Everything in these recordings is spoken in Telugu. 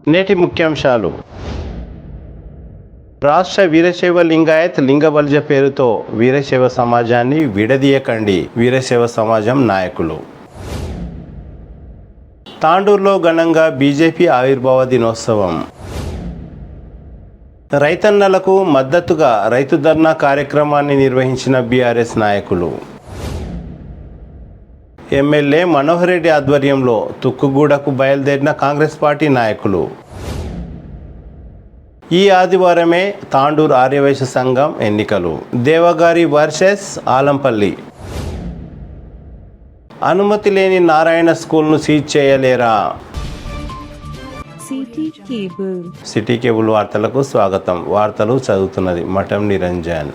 నేటి ముఖ్యాంశాలు. రాష్ట్ర వీరశైవ లింగాయత్ లింగబల్జ పేరుతో వీరశైవ సమాజాన్ని విడదీయకండి. వీరశైవ సమాజం నాయకులు. తాండూరులో ఘనంగా బీజేపీ ఆవిర్భావ దినోత్సవం. రైతన్నలకు మద్దతుగా రైతు ధర్నా కార్యక్రమాన్ని నిర్వహించిన బీఆర్ఎస్ నాయకులు. ఎమ్మెల్యే మనోహర్ రెడ్డి ఆధ్వర్యంలో తుక్కుగూడకు బయలుదేరిన కాంగ్రెస్ పార్టీ నాయకులు. ఈ ఆదివారమే తాండూరు ఆర్యవైశ్య సంఘం ఎన్నికలు. దేవగారి వర్సెస్ ఆలంపల్లి. అనుమతి లేని నారాయణ స్కూల్ను సీజ్ చేయలేరా? సిటీ కేబుల్ వార్తలకు స్వాగతం. వార్తలు చదువుతున్నది మఠం నిరంజన్.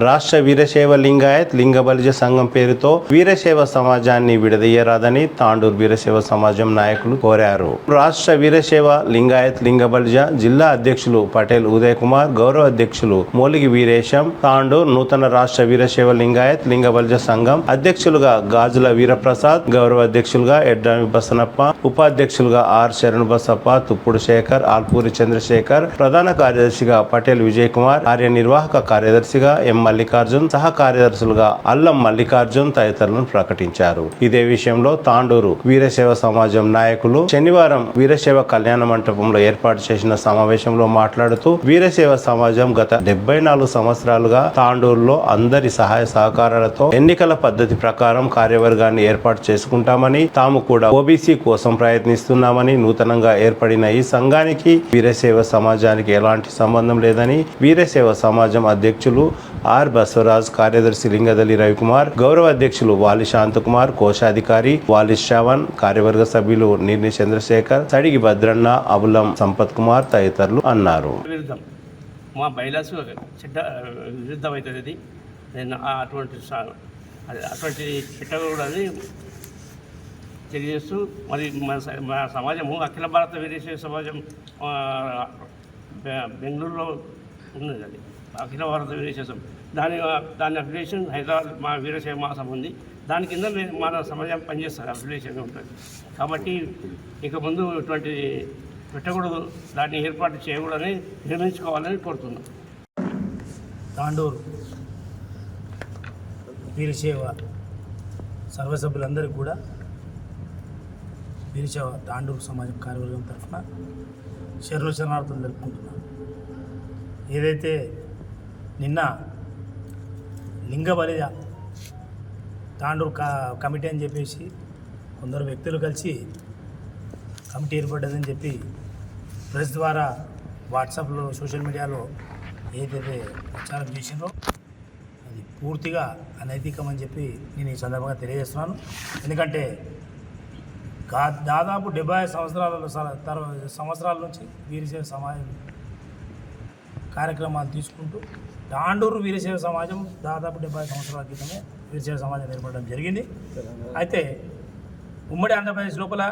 రాష్ట్ర వీరశైవ లింగాయత్ లింగబల్జ సంఘం పేరుతో వీరశైవ సమాజాన్ని విడదీయరాదని తాండూరు వీరశైవ సమాజం నాయకులు కోరారు. రాష్ట్ర వీరశైవ లింగాయత్ లింగబల్జ జిల్లా అధ్యక్షులు పటేల్ ఉదయ్ కుమార్, గౌరవ అధ్యక్షులు మోలిగి వీరేశం, తాండూరు నూతన రాష్ట్ర వీరశైవ లింగాయత్ లింగబల్జ సంఘం అధ్యక్షులుగా గాజుల వీరప్రసాద్, గౌరవ అధ్యక్షులుగా ఎడ్రామి బసనప్ప, ఉపాధ్యక్షులుగా ఆర్ శరణ్ బసప్ప, తుప్పుడు శేఖర్, ఆల్పూరి చంద్రశేఖర్, ప్రధాన కార్యదర్శిగా పటేల్ విజయ్ కుమార్, కార్యనిర్వాహక కార్యదర్శిగా ఎం మల్లికార్జున్, సహ కార్యదర్శులుగా అల్లం మల్లికార్జున్ తదితరులను ప్రకటించారు. ఇదే విషయంలో తాండూరు వీరశైవ సమాజం నాయకులు శనివారం వీరశైవ కళ్యాణ మంటపంలో ఏర్పాటు చేసిన సమావేశంలో మాట్లాడుతూ వీరశైవ సమాజం గత 74 సంవత్సరాలుగా తాండూరులో అందరి సహాయ సహకారాలతో ఎన్నికల పద్ధతి ప్రకారం కార్యవర్గాన్ని ఏర్పాటు చేసుకుంటామని, తాము కూడా ఓబీసీ కోసం ప్రయత్నిస్తున్నామని, నూతనంగా ఏర్పడిన ఈ సంఘానికి వీరశైవ సమాజానికి ఎలాంటి సంబంధం లేదని వీరశైవ సమాజం అధ్యక్షులు ఆర్ బసవరాజ్, కార్యదర్శి లింగదలి రవికుమార్, గౌరవ అధ్యక్షులు వాలి శాంతకుమార్, కోశాధికారి వాలి శ్రవణ్, కార్యవర్గ సభ్యులు నిర్ని చంద్రశేఖర్, సడిగి భద్రన్న, అబులం సంపత్ కుమార్ తదితరులు అన్నారు. మా బైలాస్ చెడ్డ విరుద్ధం అవుతుంది. నేను అటువంటి చిట్టగూడని తెలియజేస్తూ మరి మా సమాజము అఖిల భారత వీరశైవ సమాజం బెంగళూరులో ఉన్నది. అది అఖిల భారత వీరశైవం దాని అఫిలియేషన్ హైదరాబాద్ మా వీరశైవ మాసం ఉంది. దాని కింద మన సమాజం పనిచేస్తారు, అఫిలియేషన్ ఉంటుంది. కాబట్టి ఇక ముందు ఇటువంటి పెట్టకూడదు, దాన్ని ఏర్పాటు చేయకూడదని నిర్ణయించుకోవాలని కోరుతున్నాం. తాండూరు వీరశైవ సర్వసభ్యులందరికీ కూడా వీరశైవ తాండూరు సమాజం కార్యవర్గం తరఫున శరణార్థం జరుపుకుంటున్నాం. ఏదైతే నిన్న లింగబలిజ తాండూరు కమిటీ అని చెప్పేసి కొందరు వ్యక్తులు కలిసి కమిటీ ఏర్పడ్డదని చెప్పి ప్రెస్ ద్వారా వాట్సాప్లో సోషల్ మీడియాలో ఏదైతే ప్రచారం చేసిందో అది పూర్తిగా అనైతికం అని చెప్పి నేను ఈ సందర్భంగా తెలియజేస్తున్నాను. ఎందుకంటే దాదాపు 75 సంవత్సరాల నుంచి వీరశైవ సమాజం కార్యక్రమాలు తీసుకుంటూ తాండూరు వీరశైవ సమాజం దాదాపు 70 సంవత్సరాల క్రితమే వీరశైవ సమాజం ఏర్పడడం జరిగింది. అయితే ఉమ్మడి ఆంధ్రప్రదేశ్ లోపల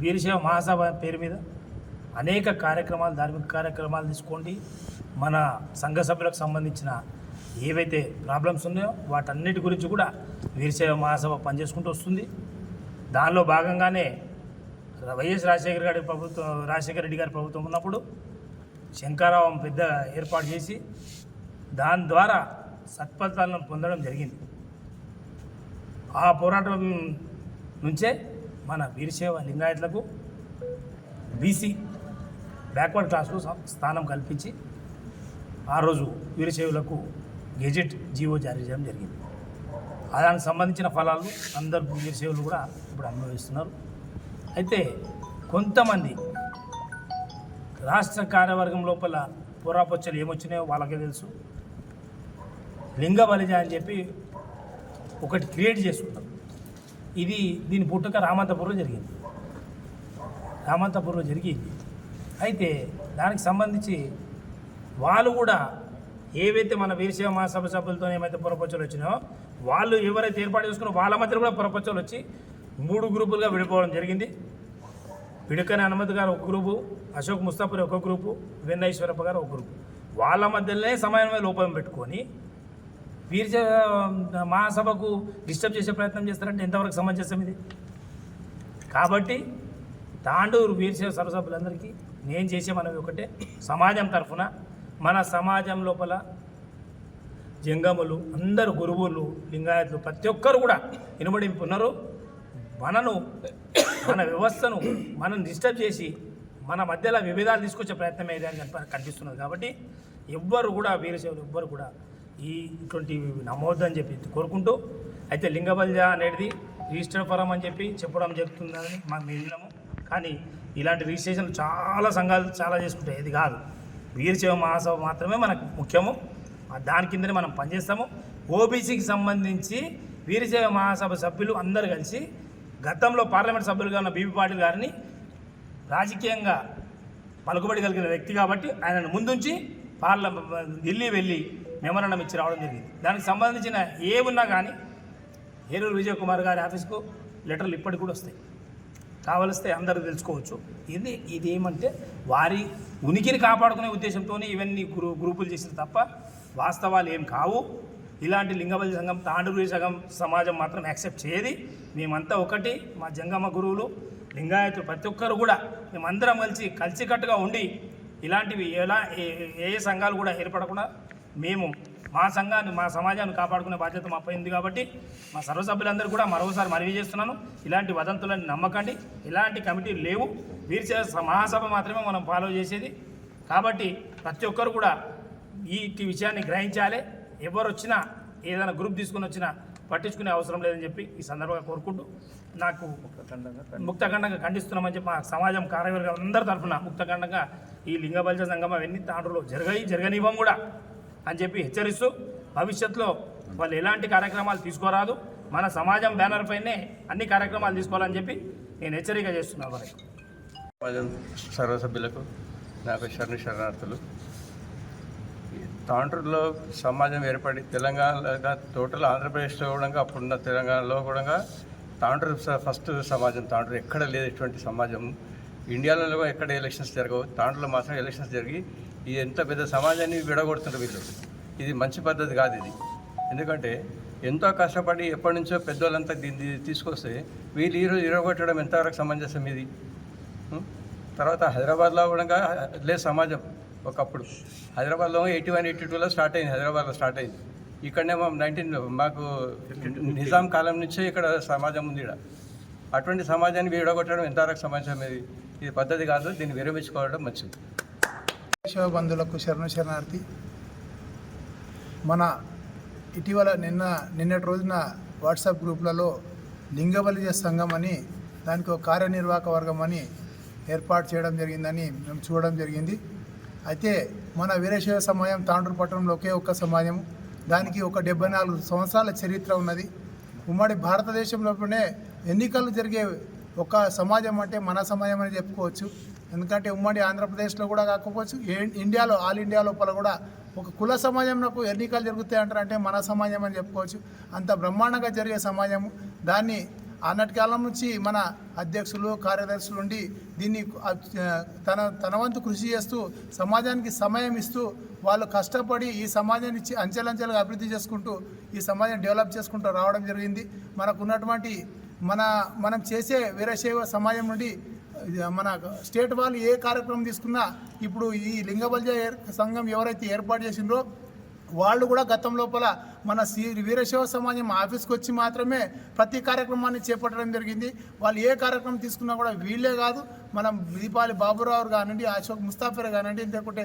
వీరశైవ మహాసభ పేరు మీద అనేక కార్యక్రమాలు, ధార్మిక కార్యక్రమాలు తీసుకోండి, మన సంఘ సభ్యులకు సంబంధించిన ఏవైతే ప్రాబ్లమ్స్ ఉన్నాయో వాటన్నిటి గురించి కూడా వీరశైవ మహాసభ పనిచేసుకుంటూ వస్తుంది. దానిలో భాగంగానే వైఎస్ రాజశేఖర రెడ్డి గారి ప్రభుత్వం ఉన్నప్పుడు శంకరావం పెద్ద ఏర్పాటు చేసి దాని ద్వారా సత్ఫలితాలను పొందడం జరిగింది. ఆ పోరాటం నుంచే మన వీరశైవ లింగాయత్లకు బీసీ బ్యాక్వర్డ్ క్లాస్లో స్థానం కల్పించి ఆ రోజు వీరశైవులకు గెజెట్ జీవో జారీ చేయడం జరిగింది. దానికి సంబంధించిన ఫలాలు అందరు వీరశైవులు కూడా ఇప్పుడు అనుభవిస్తున్నారు. అయితే కొంతమంది రాష్ట్ర కార్యవర్గం లోపల పురాపొచ్చలు ఏమొచ్చినాయో వాళ్ళకే తెలుసు. లింగ బలిజ అని చెప్పి ఒకటి క్రియేట్ చేసుకుంటాం. దీని పుట్టుక రామంతపూర్లో జరిగింది. అయితే దానికి సంబంధించి వాళ్ళు కూడా ఏవైతే మన వీరశైవ మహాసభ సభ్యులతో ఏమైతే పురపొచ్చలు వచ్చినాయో వాళ్ళు ఎవరైతే ఏర్పాటు చేసుకున్నారో వాళ్ళ మధ్యలో కూడా పురపొచ్చలు వచ్చి 3 గ్రూపులుగా విడిపోవడం జరిగింది. పిడకని హనుమతి గారు ఒక గ్రూపు, అశోక్ ముస్తాఫర్ ఒక గ్రూపు, వెన్నైశ్వరప్ప గారు ఒక గ్రూపు. వాళ్ళ మధ్యలోనే సమన్వయ లోపం పెట్టుకొని వీరశైవ మహాసభకు డిస్టర్బ్ చేసే ప్రయత్నం చేస్తారంటే ఎంతవరకు సమంజసం ఇది? కాబట్టి తాండూరు వీరశైవ సర్వసభ్యులందరికీ నేను చేసే మనవి ఒకటే, సమాజం తరఫున మన సమాజం లోపల జంగములు అందరు గురువులు లింగాయతులు ప్రతి ఒక్కరు కూడా ఇనుమడింపు ఉన్నారు. మన వ్యవస్థను మనం డిస్టర్బ్ చేసి మన మధ్యలో విభేదాలు తీసుకొచ్చే ప్రయత్నం ఏదైనా కనిపిస్తున్నది. కాబట్టి ఎవ్వరు కూడా వీరశైవులు ఎవ్వరు కూడా ఇటువంటి నమోదు అని చెప్పి కోరుకుంటూ, అయితే లింగబల్జ అనేది రిజిస్టర్ ఫరం అని చెప్పి చెప్పడం జరుగుతుందని మేము విన్నాము. కానీ ఇలాంటి రిజిస్ట్రేషన్ చాలా సంఘాలు చాలా చేసుకుంటాయి. ఇది కాదు, వీరశైవ మహాసభ మాత్రమే మనకు ముఖ్యము. దాని కిందనే మనం పనిచేస్తాము. ఓబీసీకి సంబంధించి వీరశైవ మహాసభ సభ్యులు అందరూ కలిసి గతంలో పార్లమెంట్ సభ్యులుగా ఉన్న బీబీ పాటిల్ గారిని రాజకీయంగా పలుకుబడి కలిగిన వ్యక్తి కాబట్టి ఆయనను ముందుంచి ఢిల్లీ వెళ్ళి మెమోరాండం ఇచ్చి రావడం జరిగింది. దానికి సంబంధించిన ఏ ఉన్నా కానీ ఏలూరు విజయ్ కుమార్ గారి ఆఫీస్కు లెటర్లు ఇప్పటికి కూడా వస్తాయి, కావలిస్తే అందరూ తెలుసుకోవచ్చు. ఇది ఏమంటే వారి ఉనికిని కాపాడుకునే ఉద్దేశంతో ఇవన్నీ గ్రూపులు చేసిన తప్ప వాస్తవాలు ఏం కావు. ఇలాంటి లింగబల్జ సంఘం తాండూరు సంఘం సమాజం మాత్రం యాక్సెప్ట్ చేయది. మేమంతా ఒకటి, మా జంగమ గురువులు లింగాయతులు ప్రతి ఒక్కరు కూడా మేమందరం కలిసికట్టుగా ఉండి ఇలాంటివి ఏ సంఘాలు కూడా ఏర్పడకుండా మేము మా సంఘాన్ని మా సమాజాన్ని కాపాడుకునే బాధ్యత మా పై ఉంది. కాబట్టి మా సర్వసభ్యులందరూ కూడా మరోసారి మనవి చేస్తున్నాను, ఇలాంటి వదంతులను నమ్మకండి. ఇలాంటి కమిటీలు లేవు, వీరశైవ మహాసభ మాత్రమే మనం ఫాలో చేసేది. కాబట్టి ప్రతి ఒక్కరు కూడా ఈ విషయాన్ని గ్రహించాలి. ఎవరు వచ్చినా ఏదైనా గ్రూప్ తీసుకుని వచ్చినా పట్టించుకునే అవసరం లేదని చెప్పి ఈ సందర్భంగా కోరుకుంటూ, నాకు ముక్తఖండంగా ఖండిస్తున్నామని చెప్పి మా సమాజం కార్యవర్గాలు అందరి తరఫున ముక్తఖండంగా ఈ లింగబల్జ సంఘం అవన్నీ తాండ్రులో జరగనివ్వం కూడా అని చెప్పి హెచ్చరిస్తూ, భవిష్యత్తులో వాళ్ళు ఎలాంటి కార్యక్రమాలు తీసుకోరాదు, మన సమాజం బ్యానర్ పైనే అన్ని కార్యక్రమాలు తీసుకోవాలని చెప్పి నేను హెచ్చరిక చేస్తున్నాను. వారికి సమాజం సర్వసభ్యులకు నాకు శరణార్థులు. తాండ్రులో సమాజం ఏర్పడి తెలంగాణ టోటల్ ఆంధ్రప్రదేశ్లో కూడా అప్పుడున్న తెలంగాణలో కూడా తాండ్రు ఫస్ట్ సమాజం. తాండ్రు ఎక్కడ లేదు ఇటువంటి సమాజం, ఇండియాలో ఎక్కడ ఎలక్షన్స్ జరగవు, తాండ్రులో మాత్రం ఎలక్షన్స్ జరిగి ఇది ఎంత పెద్ద సమాజాన్ని విడగొడుతున్నారు వీళ్ళు. ఇది మంచి పద్ధతి కాదు ఇది. ఎందుకంటే ఎంతో కష్టపడి ఎప్పటి నుంచో పెద్దోళ్ళంతా దీన్ని తీసుకొస్తే వీళ్ళు ఈరోజు విడగొట్టడం ఎంతవరకు సమంజసం ఇది. తర్వాత హైదరాబాద్లో కూడా లేదు సమాజం. ఒకప్పుడు హైదరాబాద్లో 81, 82లో స్టార్ట్ అయింది, హైదరాబాద్లో స్టార్ట్ అయింది. ఇక్కడనే మాకు నిజాం కాలం నుంచే ఇక్కడ సమాజం ఉంది. ఇక్కడ అటువంటి సమాజాన్ని విడగొట్టడం ఎంతవరకు సమాజం ఇది పద్ధతి కాదు, దీన్ని విరమించుకోవడం మంచిది. శివ బంధువులకు శరణార్థి. మన ఇటీవల నిన్నటి రోజున వాట్సాప్ గ్రూప్లలో లింగబల్జ సంఘం అని దానికి ఒక కార్యనిర్వాహక వర్గం అని ఏర్పాటు చేయడం జరిగిందని మేము చూడడం జరిగింది. అయితే మన వీరశైవ సమాజం తాండూరు పట్టణంలో ఒకే ఒక్క సమాజం, దానికి ఒక 74 సంవత్సరాల చరిత్ర ఉన్నది. ఉమ్మడి భారతదేశంలోనే ఎన్నికలు జరిగే ఒక సమాజం అంటే మన సమాజం అని చెప్పుకోవచ్చు. ఎందుకంటే ఉమ్మడి ఆంధ్రప్రదేశ్లో కూడా కాకపోవచ్చు, ఇండియాలో ఆల్ ఇండియా లోపల కూడా ఒక కుల సమాజంలో ఎన్నికలు జరుగుతాయి అంటారంటే మన సమాజం అని చెప్పుకోవచ్చు. అంత బ్రహ్మాండంగా జరిగే సమాజము. దాన్ని ఆనాటి కాలం నుంచి మన అధ్యక్షులు కార్యదర్శులు ఉండి దీన్ని తన వంతు కృషి చేస్తూ సమాజానికి సమయం ఇస్తూ వాళ్ళు కష్టపడి ఈ సమాజాన్ని అంచెలంచెలుగా అభివృద్ధి చేసుకుంటూ ఈ సమాజాన్ని డెవలప్ చేసుకుంటూ రావడం జరిగింది. మనకున్నటువంటి మనం చేసే వీరశైవ సమాజం నుండి మన స్టేట్ వాళ్ళు ఏ కార్యక్రమం తీసుకున్నా ఇప్పుడు ఈ లింగబల్జ సంఘం ఎవరైతే ఏర్పాటు చేసిండ్రో వాళ్ళు కూడా గతం లోపల మన వీరశైవ సమాజం ఆఫీస్కి వచ్చి మాత్రమే ప్రతి కార్యక్రమాన్ని చేపట్టడం జరిగింది. వాళ్ళు ఏ కార్యక్రమం తీసుకున్నా కూడా వీళ్ళే కాదు, మనం దీపాలి బాబురావు కానివ్వండి, అశోక్ ముస్తాఫర్ కానివ్వండి, లేకుంటే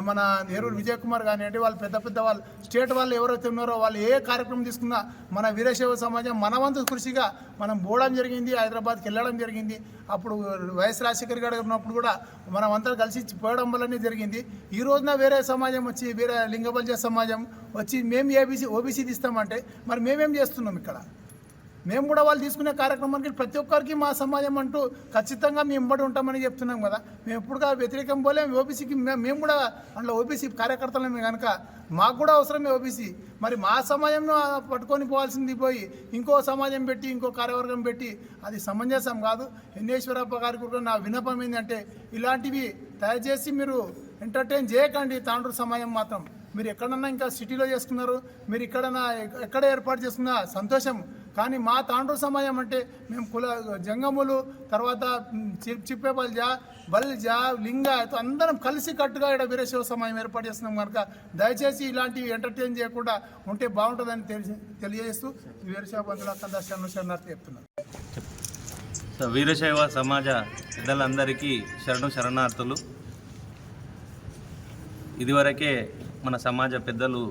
మన ఏలూరు విజయ్ కుమార్ కానివ్వండి, వాళ్ళు పెద్ద వాళ్ళు స్టేట్ వాళ్ళు ఎవరైతే ఉన్నారో వాళ్ళు ఏ కార్యక్రమం తీసుకున్నా మన వీరశైవ సమాజం మన వంతు కృషిగా మనం పోవడం జరిగింది. హైదరాబాద్కి వెళ్ళడం జరిగింది. అప్పుడు వైఎస్ రాజశేఖర్ గారు ఉన్నప్పుడు కూడా మనం అంతా కలిసి పోవడం వల్లనే జరిగింది. ఈ రోజున వేరే సమాజం వచ్చి వేరే లింగబల్జ సమాజం వచ్చి మేము ఓబీసీ తీస్తామంటే మరి మేమేం చేస్తున్నాం ఇక్కడ? మేము కూడా వాళ్ళు తీసుకునే కార్యక్రమానికి ప్రతి ఒక్కరికి మా సమాజం అంటూ ఖచ్చితంగా మేము ఇంబడి ఉంటామని చెప్తున్నాం కదా. మేము ఎప్పుడుగా వ్యతిరేకం పోలేం. ఓబీసీకి మేము కూడా అందులో ఓబీసీ కార్యకర్తలమే కనుక మాకు కూడా అవసరమే ఓబీసీ. మరి మా సమాజంలో పట్టుకొని పోవాల్సింది పోయి ఇంకో సమాజం పెట్టి ఇంకో కార్యవర్గం పెట్టి అది సమంజసం కాదు. ఎన్నేశ్వరప్ప గారికి కూడా నా విన్నపం ఏంటంటే ఇలాంటివి దయచేసి మీరు ఎంటర్టైన్ చేయకండి. తాండ్రు సమాజం మాత్రం మీరు ఎక్కడన్నా ఇంకా సిటీలో చేసుకున్నారు, మీరు ఎక్కడ ఏర్పాటు చేసుకున్నా సంతోషం. కానీ మా తాండ్రు సమాజం అంటే మేము జంగములు తర్వాత చిప్పే బల్జ లింగాయత్ అందరం కలిసి కట్టుగా ఇక్కడ వీరశైవ సమాజం ఏర్పాటు చేస్తున్నాం కనుక దయచేసి ఇలాంటివి ఎంటర్టైన్ చేయకుండా ఉంటే బాగుంటుందని తెలియజేస్తూ వీరశైవ బంధువులంతా శరణార్థి చెప్తున్నాను. వీరశైవ సమాజ పెద్దలందరికీ శరణార్థులు. ఇదివరకే మన సమాజ పెద్దలు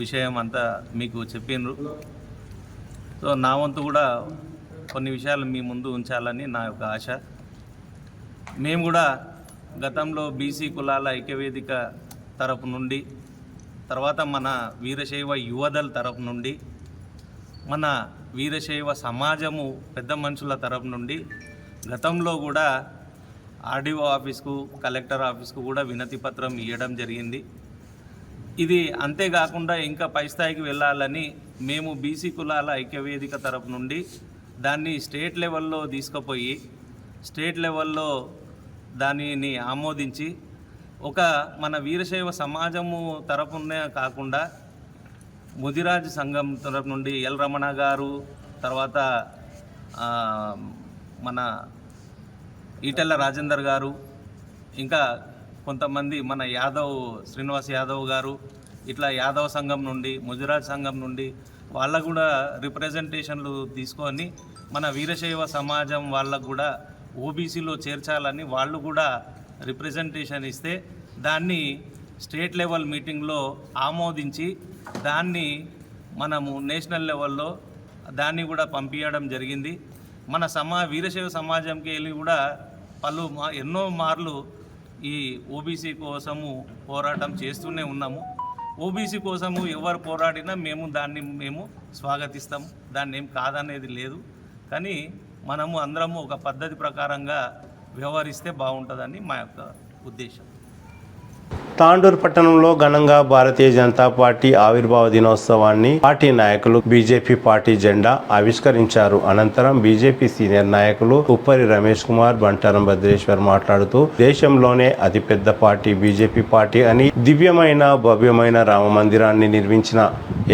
విషయం అంతా మీకు చెప్పిండ్రు. సో నా వంతు కూడా కొన్ని విషయాలు మీ ముందు ఉంచాలని నా యొక్క ఆశ. మేము కూడా గతంలో బీసీ కులాల ఐక్యవేదిక తరపు నుండి, తర్వాత మన వీరశైవ యువదళ తరపు నుండి, మన వీరశైవ సమాజము పెద్ద మనుషుల తరపు నుండి గతంలో కూడా ఆర్డీఓ ఆఫీస్కు, కలెక్టర్ ఆఫీస్కు కూడా వినతి పత్రం ఇవ్వడం జరిగింది. ఇది అంతేకాకుండా ఇంకా పై స్థాయికి వెళ్ళాలని మేము బీసీ కులాల ఐక్యవేదిక తరపు నుండి దాన్ని స్టేట్ లెవెల్లో తీసుకుపోయి స్టేట్ లెవెల్లో దానిని ఆమోదించి ఒక మన వీరశైవ సమాజము తరపునే కాకుండా ముదిరాజ్ సంఘం తరపు నుండి ఎల్ రమణ గారు, తర్వాత మన ఈటెల రాజేందర్ గారు, ఇంకా కొంతమంది మన శ్రీనివాస్ యాదవ్ గారు, ఇట్లా యాదవ్ సంఘం నుండి, ముదిరాజ్ సంఘం నుండి వాళ్ళకు కూడా రిప్రజెంటేషన్లు తీసుకొని మన వీరశైవ సమాజం వాళ్ళకు కూడా ఓబీసీలో చేర్చాలని వాళ్ళు కూడా రిప్రజెంటేషన్ ఇస్తే దాన్ని స్టేట్ లెవెల్ మీటింగ్లో ఆమోదించి దాన్ని మనము నేషనల్ లెవెల్లో దాన్ని కూడా పంపించడం జరిగింది. మన వీరశైవ సమాజంకి వెళ్ళి కూడా ఎన్నో మార్లు ఈ ఓబీసీ కోసము పోరాటం చేస్తూనే ఉన్నాము. ఓబీసీ కోసము ఎవరు పోరాడినా మేము స్వాగతిస్తాము, దాన్ని ఏం కాదనేది లేదు. కానీ మనము అందరము ఒక పద్ధతి ప్రకారంగా వ్యవహరిస్తే బాగుంటుందని మా యొక్క ఉద్దేశం. తాండూరు పట్టణంలో ఘనంగా భారతీయ జనతా పార్టీ ఆవిర్భావ దినోత్సవాన్ని పార్టీ నాయకులు బీజేపీ పార్టీ జెండా ఆవిష్కరించారు. అనంతరం బీజేపీ సీనియర్ నాయకులు ఉప్పరి రమేష్ కుమార్, బంటారం భద్రేశ్వర్ మాట్లాడుతూ దేశంలోనే అతిపెద్ద పార్టీ బీజేపీ పార్టీ అని, దివ్యమైన భవ్యమైన రామ మందిరాన్ని నిర్మించిన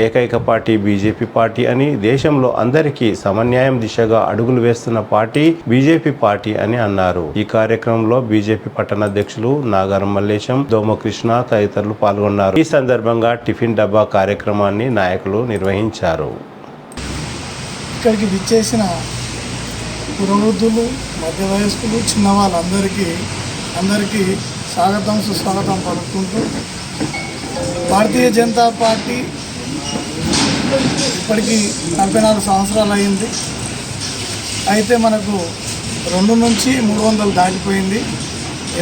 ఏకైక పార్టీ బీజేపీ పార్టీ అని, దేశంలో అందరికీ సమన్యాయం దిశగా అడుగులు వేస్తున్న పార్టీ బీజేపీ పార్టీ అని అన్నారు. ఈ కార్యక్రమంలో బీజేపీ పట్టణ అధ్యక్షులు నాగారం మల్లేశం, దోమకృష్ణ తదితరులు పాల్గొన్నారు. ఈ సందర్భంగా టిఫిన్ డబ్బా కార్యక్రమాన్ని నాయకులు నిర్వహించారు. ఇక్కడికి విచ్చేసిన పురోవృద్ధులు, మధ్య వయస్కులు, చిన్న వాళ్ళందరికీ స్వాగతం సుస్వాగతం పలుకుంటూ, భారతీయ జనతా పార్టీ ఇప్పటికీ 44 సంవత్సరాలు అయింది. అయితే మనకు 2 నుంచి 300 దాటిపోయింది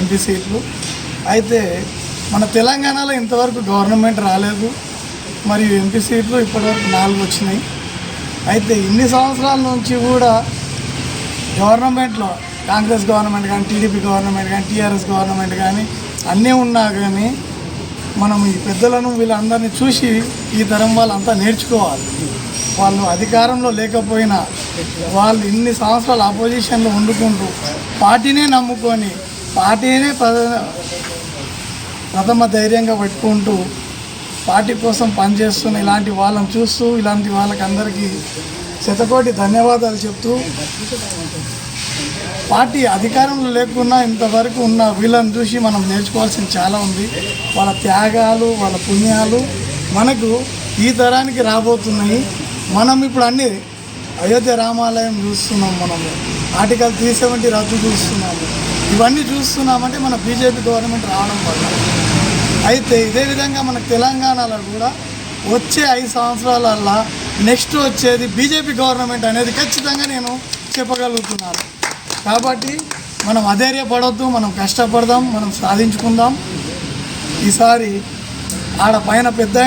ఎంపీ సీట్లు. అయితే మన తెలంగాణలో ఇంతవరకు గవర్నమెంట్ రాలేదు, మరియు ఎంపీ సీట్లు ఇప్పటివరకు 4 వచ్చినాయి. అయితే ఇన్ని సంవత్సరాల నుంచి కూడా గవర్నమెంట్లో కాంగ్రెస్ గవర్నమెంట్ కానీ, టీడీపీ గవర్నమెంట్ కానీ, టీఆర్ఎస్ గవర్నమెంట్ కానీ అన్నీ ఉన్నా కానీ మనం ఈ పెద్దలను వీళ్ళందరినీ చూసి ఈ తరం వాళ్ళంతా నేర్చుకోవాలి. వాళ్ళు అధికారంలో లేకపోయినా వాళ్ళు ఇన్ని సంవత్సరాలు అపోజిషన్లో వండుకుంటూ పార్టీనే నమ్ముకొని పార్టీనే ప్రథమ ధైర్యంగా పెట్టుకుంటూ పార్టీ కోసం పనిచేస్తున్న ఇలాంటి వాళ్ళని చూస్తూ ఇలాంటి వాళ్ళకి అందరికీ శతకోటి ధన్యవాదాలు చెప్తూ, పార్టీ అధికారంలో లేకున్నా ఇంతవరకు ఉన్న వీళ్ళని చూసి మనం నేర్చుకోవాల్సింది చాలా ఉంది. వాళ్ళ త్యాగాలు, వాళ్ళ పుణ్యాలు మనకు ఈ తరానికి రాబోతున్నాయి. మనం ఇప్పుడు అన్ని అయోధ్య రామాలయం చూస్తున్నాం, మనము ఆర్టికల్ 370 రద్దు చూస్తున్నాము. ఇవన్నీ చూస్తున్నామంటే మన బీజేపీ గవర్నమెంట్ రావడం వల్ల. అయితే ఇదే విధంగా మన తెలంగాణలో కూడా వచ్చే 5 సంవత్సరాలల్లా నెక్స్ట్ వచ్చేది బీజేపీ గవర్నమెంట్ అనేది ఖచ్చితంగా నేను చెప్పగలుగుతున్నాను. కాబట్టి మనం అధైర్యపడొద్దు, మనం కష్టపడదాం, మనం సాధించుకుందాం. ఈసారి ఆడ పైన పెద్ద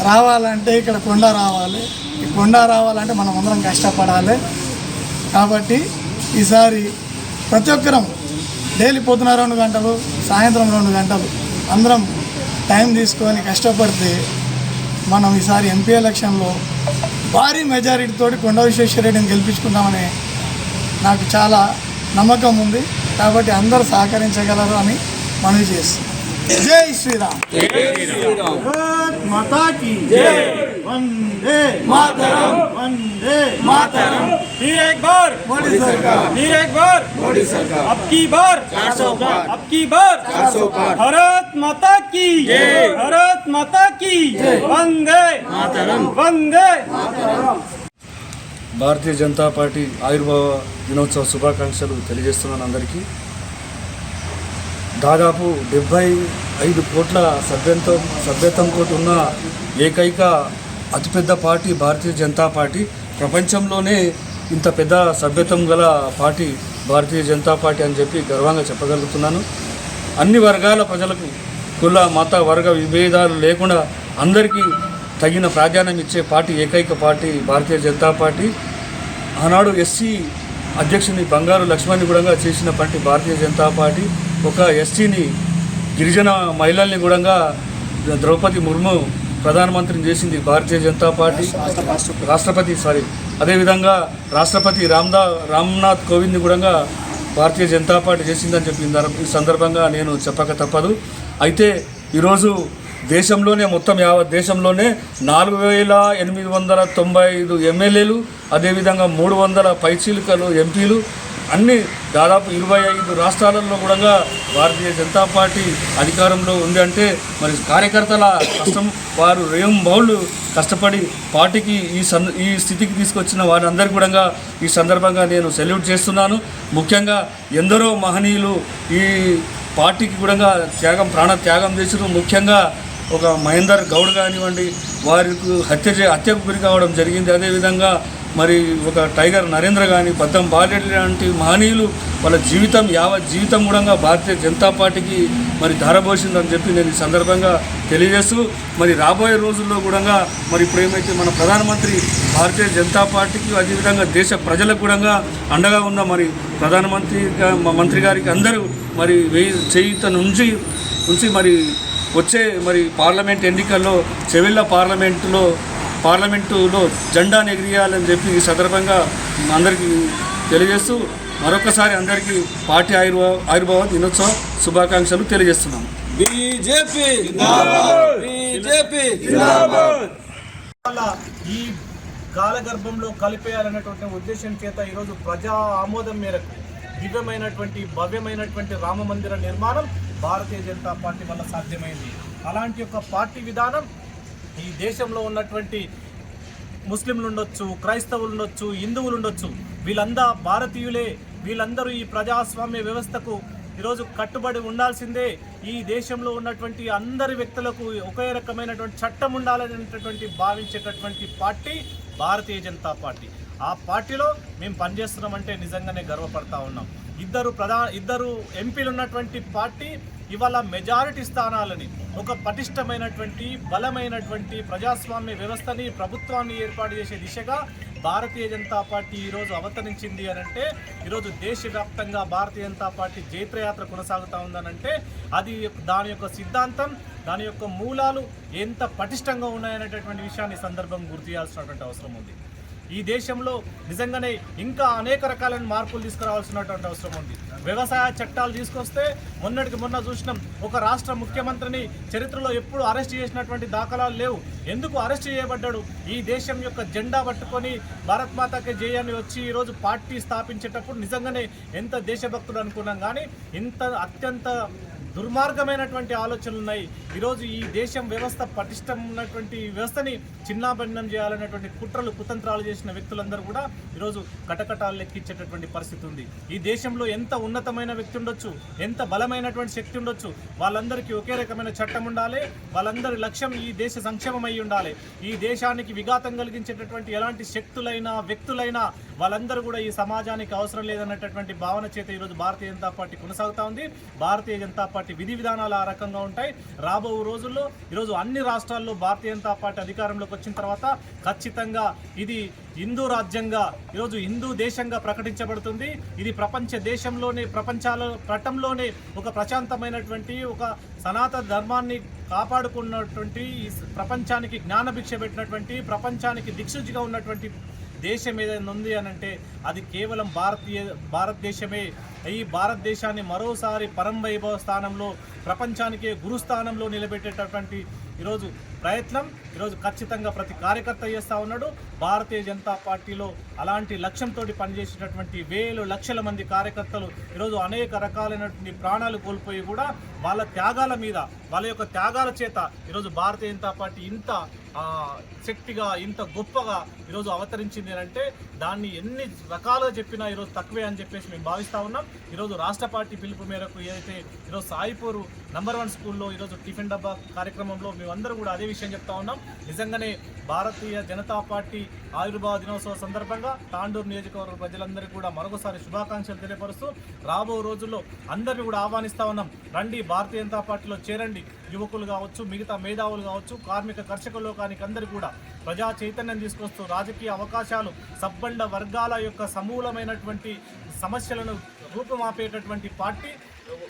రావాలంటే ఇక్కడ కొండ రావాలి, ఈ కొండ రావాలంటే మనం అందరం కష్టపడాలి. కాబట్టి ఈసారి ప్రతి ఒక్కరం డైలీ పొద్దున 2 గంటలు, సాయంత్రం 2 గంటలు అందరం టైం తీసుకొని కష్టపడితే మనం ఈసారి ఎంపీ ఎలక్షన్లో భారీ మెజారిటీతో కొండ విశ్వేశ్వరరెడ్డిని గెలిపించుకుంటామని నాకు చాలా నమ్మకం ఉంది. కాబట్టి అందరూ సహకరించగలరు అని మనవి చేస్తున్నాను. జై శ్రీరామ్. భారత్ మాతా కీ జై. వందే మాతరం. వందే మాతరం. फिर एक बार మోడీ సర్కార్. फिर एक बार మోడీ సర్కార్. अब की बार 400 पार. अब की बार 400 पार. भारत माता की भारत माता की वंदे मातरम वंदे భారతీయ జనతా పార్టీ ఆవిర్భావ దినోత్సవ శుభాకాంక్షలు తెలియజేస్తున్నాను అందరికీ. దాదాపు 75 కోట్ల సభ్యత్వంతో ఉన్న ఏకైక అతిపెద్ద పార్టీ భారతీయ జనతా పార్టీ. ప్రపంచంలోనే ఇంత పెద్ద సభ్యత్వం గల పార్టీ భారతీయ జనతా పార్టీ అని చెప్పి గర్వంగా చెప్పగలుగుతున్నాను. అన్ని వర్గాల ప్రజలకు కుల మత వర్గ విభేదాలు లేకుండా అందరికీ తగిన ప్రాధాన్యం ఇచ్చే పార్టీ ఏకైక పార్టీ భారతీయ జనతా పార్టీ. ఆనాడు ఎస్సీ అధ్యక్షుని బంగారు లక్ష్మణ్ని కూడా చేసిన పార్టీ భారతీయ జనతా పార్టీ. ఒక ఎస్సీని గిరిజన మహిళల్ని కూడా ద్రౌపది ముర్ము ప్రధానమంత్రిని చేసింది భారతీయ జనతా పార్టీ. అదేవిధంగా రాష్ట్రపతి రామ్నాథ్ కోవింద్ని కూడా భారతీయ జనతా పార్టీ చేసిందని చెప్పి ఈ సందర్భంగా నేను చెప్పక తప్పదు. అయితే ఈరోజు దేశంలోనే మొత్తం యావత్ దేశంలోనే 4895 ఎమ్మెల్యేలు, అదేవిధంగా 300 పైచీలికలు ఎంపీలు, అన్ని దాదాపు 25 రాష్ట్రాలలో కూడా భారతీయ జనతా పార్టీ అధికారంలో ఉంది. అంటే మరి కార్యకర్తల కష్టం, వారు రేంబౌళ్ళు కష్టపడి పార్టీకి ఈ స్థితికి తీసుకొచ్చిన వారందరికీ కూడా ఈ సందర్భంగా నేను సెల్యూట్ చేస్తున్నాను. ముఖ్యంగా ఎందరో మహనీయులు ఈ పార్టీకి కూడా ప్రాణ త్యాగం చేసిన, ముఖ్యంగా ఒక మహేందర్ గౌడ్ కానివ్వండి, వారికి హత్యకు గురి కావడం జరిగింది. అదేవిధంగా మరి ఒక టైగర్ నరేంద్ర కానీ, బద్దం బాలరెడ్డి లాంటి మహనీయులు వాళ్ళ యావత్ జీవితం కూడా భారతీయ జనతా పార్టీకి మరి ధారపోసిందని చెప్పి నేను ఈ సందర్భంగా తెలియజేస్తూ, మరి రాబోయే రోజుల్లో కూడా మరి ఇప్పుడు ఏమైతే మన ప్రధానమంత్రి భారతీయ జనతా పార్టీకి, అదేవిధంగా దేశ ప్రజలకు కూడా అండగా ఉన్న మరి మంత్రి గారికి అందరూ మరి చేయుత నుంచి మరి వచ్చే మరి పార్లమెంట్ ఎన్నికల్లో చెవెళ్ళ పార్లమెంటులో జెండాను ఎగిరియాలని చెప్పి ఈ సందర్భంగా అందరికీ తెలియజేస్తూ మరొకసారి అందరికీ పార్టీ ఆవిర్భావ దినోత్సవ శుభాకాంక్షలు తెలియజేస్తున్నాము. बीजेपी ఈ కాలగర్భంలో కలిపేయాలనేటువంటి ఉద్దేశం చేత ఈరోజు ప్రజా ఆమోదం మేరకు దివ్యమైనటువంటి భవ్యమైనటువంటి రామ మందిర నిర్మాణం భారతీయ జనతా పార్టీ వల్ల సాధ్యమైంది. అలాంటి ఒక పార్టీ విధానం ఈ దేశంలో ఉన్నటువంటి ముస్లింలు ఉండొచ్చు, క్రైస్తవులు ఉండొచ్చు, హిందువులు ఉండొచ్చు, వీళ్ళంతా భారతీయులే. వీళ్ళందరూ ఈ ప్రజాస్వామ్య వ్యవస్థకు ఈరోజు కట్టుబడి ఉండాల్సిందే. ఈ దేశంలో ఉన్నటువంటి అందరి వ్యక్తులకు ఒకే రకమైనటువంటి చట్టం ఉండాలనేటటువంటి భావించేటటువంటి పార్టీ భారతీయ జనతా పార్టీ. ఆ పార్టీలో మేము పనిచేస్తున్నామంటే నిజంగానే గర్వపడతా ఉన్నాం. ఇద్దరు ఎంపీలు ఉన్నటువంటి పార్టీ ఇవాళ మెజారిటీ స్థానాలని, ఒక పటిష్టమైనటువంటి బలమైనటువంటి ప్రజాస్వామ్య వ్యవస్థని, ప్రభుత్వాన్ని ఏర్పాటు చేసే దిశగా భారతీయ జనతా పార్టీ ఈరోజు అవతరించింది అనంటే, ఈరోజు దేశవ్యాప్తంగా భారతీయ జనతా పార్టీ జైత్రయాత్ర కొనసాగుతూ ఉందనంటే అది దాని యొక్క సిద్ధాంతం, దాని యొక్క మూలాలు ఎంత పటిష్టంగా ఉన్నాయనేటటువంటి విషయాన్ని సందర్భం గుర్తు చేయాల్సినటువంటి అవసరం ఉంది. ఈ దేశంలో నిజంగానే ఇంకా అనేక రకాలైన మార్పులు తీసుకురావాల్సినటువంటి అవసరం ఉంది. వ్యవసాయ చట్టాలు తీసుకొస్తే మొన్నటికి మొన్న చూసినాం, ఒక రాష్ట్ర ముఖ్యమంత్రిని చరిత్రలో ఎప్పుడు అరెస్ట్ చేసినటువంటి దాఖలాలు లేవు. ఎందుకు అరెస్ట్ చేయబడ్డాడు? ఈ దేశం యొక్క జెండా పట్టుకొని భారత్ మాతాకే జై అని వచ్చి ఈరోజు పార్టీ స్థాపించేటప్పుడు నిజంగానే ఎంత దేశభక్తుడు అనుకున్నాం. కానీ ఇంత అత్యంత దుర్మార్గమైనటువంటి ఆలోచనలు ఉన్నాయి. ఈరోజు ఈ దేశం వ్యవస్థ పటిష్టం ఉన్నటువంటి వ్యవస్థని చిన్నాభిన్నం చేయాలనేటువంటి కుట్రలు కుతంత్రాలు చేసిన వ్యక్తులందరూ కూడా ఈరోజు కటకటాలు లెక్కించేటటువంటి పరిస్థితి ఉంది. ఈ దేశంలో ఎంత ఉన్నతమైన వ్యక్తి ఉండొచ్చు, ఎంత బలమైనటువంటి శక్తి ఉండొచ్చు, వాళ్ళందరికీ ఒకే రకమైన చట్టం ఉండాలి. వాళ్ళందరి లక్ష్యం ఈ దేశ సంక్షేమం అయి ఉండాలి. ఈ దేశానికి విఘాతం కలిగించేటటువంటి ఎలాంటి శక్తులైనా వ్యక్తులైనా వాళ్ళందరూ కూడా ఈ సమాజానికి అవసరం లేదన్నటువంటి భావన చేత ఈరోజు భారతీయ జనతా పార్టీ కొనసాగుతూ ఉంది. భారతీయ జనతా పార్టీ విధి విధానాలు ఆ రకంగా ఉంటాయి. రాబో రోజుల్లో ఈరోజు అన్ని రాష్ట్రాల్లో భారతీయ జనతా పార్టీ అధికారంలోకి వచ్చిన తర్వాత ఖచ్చితంగా ఇది హిందూ రాజ్యంగా, ఈరోజు హిందూ దేశంగా ప్రకటించబడుతుంది. ఇది ప్రపంచ దేశంలోనే, పటంలోనే ఒక ప్రశాంతమైనటువంటి, ఒక సనాతన ధర్మాన్ని కాపాడుకున్నటువంటి, ప్రపంచానికి జ్ఞానభిక్ష పెట్టినటువంటి, ప్రపంచానికి దిక్సూచిగా ఉన్నటువంటి దేశం ఏదైనా ఉంది అని అంటే అది కేవలం భారతదేశమే. ఈ భారతదేశాన్ని మరోసారి పరంవైభవ స్థానంలో, ప్రపంచానికే గురుస్థానంలో నిలబెట్టేటటువంటి ఈరోజు ప్రయత్నం ఈరోజు ఖచ్చితంగా ప్రతి కార్యకర్త చేస్తూ ఉన్నాడు. భారతీయ జనతా పార్టీలో అలాంటి లక్ష్యంతో పనిచేసేటటువంటి వేలు లక్షల మంది కార్యకర్తలు ఈరోజు అనేక రకాలైనటువంటి ప్రాణాలు కోల్పోయి కూడా వాళ్ళ త్యాగాల మీద, వాళ్ళ యొక్క త్యాగాల చేత ఈరోజు భారతీయ జనతా పార్టీ ఇంత శక్తిగా, ఇంత గొప్పగా ఈరోజు అవతరించింది అంటే దాన్ని ఎన్ని రకాలుగా చెప్పినా ఈరోజు తక్కువే అని చెప్పేసి మేము భావిస్తూ ఉన్నాం. ఈరోజు రాష్ట్ర పార్టీ పిలుపు మేరకు ఏదైతే ఈరోజు సాయిపూర్ నంబర్ 1 స్కూల్లో ఈరోజు టిఫిన్ డబ్బా కార్యక్రమంలో మేమందరూ కూడా అదే విషయం చెప్తా ఉన్నాం. నిజంగానే భారతీయ జనతా పార్టీ ఆవిర్భావ దినోత్సవ సందర్భంగా తాండూరు నియోజకవర్గ ప్రజలందరికీ కూడా మరొకసారి శుభాకాంక్షలు తెలియపరుస్తూ రాబో రోజుల్లో అందరినీ కూడా ఆహ్వానిస్తూ ఉన్నాం. రండి, భారతీయ జనతా పార్టీలో చేరండి. యువకులు కావచ్చు, మిగతా మేధావులు కావచ్చు, కార్మిక కర్షక లోకానికి అందరికీ కూడా ప్రజా చైతన్యం తీసుకొస్తూ రాజకీయ అవకాశాలు, సబ్బండ వర్గాల యొక్క సమూలమైనటువంటి సమస్యలను రూపుమాపేటటువంటి పార్టీ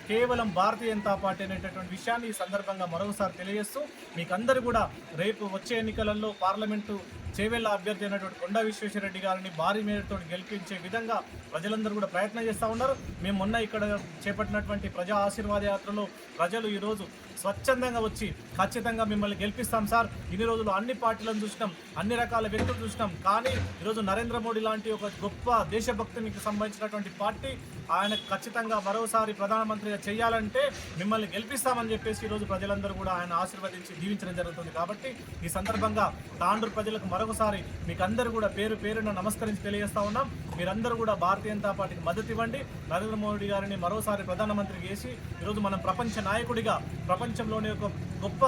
కేవలం భారతీయ జనతా పార్టీ అనేటటువంటి విషయాన్ని ఈ సందర్భంగా మరొకసారి తెలియజేస్తూ మీకు అందరూ కూడా రేపు వచ్చే ఎన్నికలలో పార్లమెంటు చేవెళ్ల అభ్యర్థి అయినటువంటి కొండా విశ్వేశ్వరరెడ్డి గారిని భారీ మేరతో గెలిపించే విధంగా ప్రజలందరూ కూడా ప్రయత్నం చేస్తూ ఉన్నారు. మేము మొన్న ఇక్కడ చేపట్టినటువంటి ప్రజా ఆశీర్వాద యాత్రలో ప్రజలు ఈరోజు స్వచ్ఛందంగా వచ్చి ఖచ్చితంగా మిమ్మల్ని గెలిపిస్తాం సార్, ఇన్ని రోజులు అన్ని పార్టీలను చూసినాం, అన్ని రకాల వ్యక్తులు చూసినాం, కానీ ఈరోజు నరేంద్ర మోడీ లాంటి ఒక గొప్ప దేశభక్తునికి సంబంధించినటువంటి పార్టీ ఆయన ఖచ్చితంగా మరోసారి ప్రధానమంత్రిగా చేయాలంటే మిమ్మల్ని గెలిపిస్తామని చెప్పేసి ఈరోజు ప్రజలందరూ కూడా ఆయన ఆశీర్వదించి దీవించడం జరుగుతుంది. కాబట్టి ఈ సందర్భంగా తాండూరు ప్రజలకు మరొకసారి మీకు అందరూ కూడా పేరు పేరున నమస్కరించి తెలియజేస్తా ఉన్నాం. మీరందరూ కూడా భారతీయ జనతా పార్టీకి మద్దతు ఇవ్వండి. నరేంద్ర మోడీ గారిని మరోసారి ప్రధానమంత్రి చేసి ఈరోజు మనం ప్రపంచ నాయకుడిగా, ప్రపంచంలోనే ఒక గొప్ప